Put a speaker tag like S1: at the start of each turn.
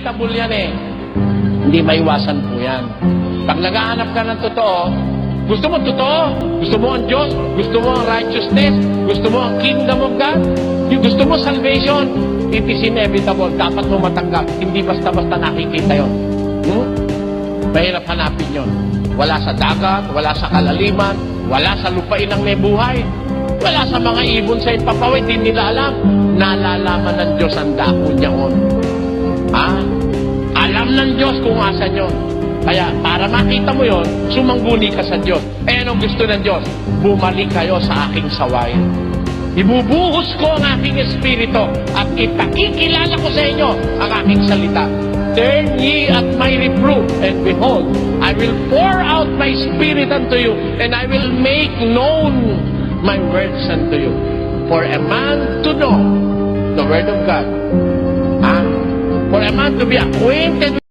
S1: Tabul yan eh. Hindi maiwasan po yan. Pag naghahanap ka ng totoo, gusto mo totoo? Gusto mo ang Diyos? Gusto mo ang righteousness? Gusto mo ang kingdom of God? Gusto mo salvation? It is inevitable. Dapat mo matanggap. Hindi basta-basta nakikita yun. Mahirap hanapin yun. Wala sa dagat, wala sa kalaliman, wala sa lupain ng may buhay. Wala sa mga ibon sa ipapawid, hindi nila alam. Nalalaman ng Diyos ang dako niyaon. Alam ng Diyos kung asan yun. Kaya para makita mo yon, sumangguni ka sa Diyos. Anong gusto ng Diyos? Bumalik kayo sa aking sawayan. Ibubuhos ko ang aking espiritu at ipakikilala ko sa inyo ang aking salita. Turn ye at my reproof, and behold, I will pour out my spirit unto you, and I will make known my words unto you. For a man to know the word of God, for a man to be acquainted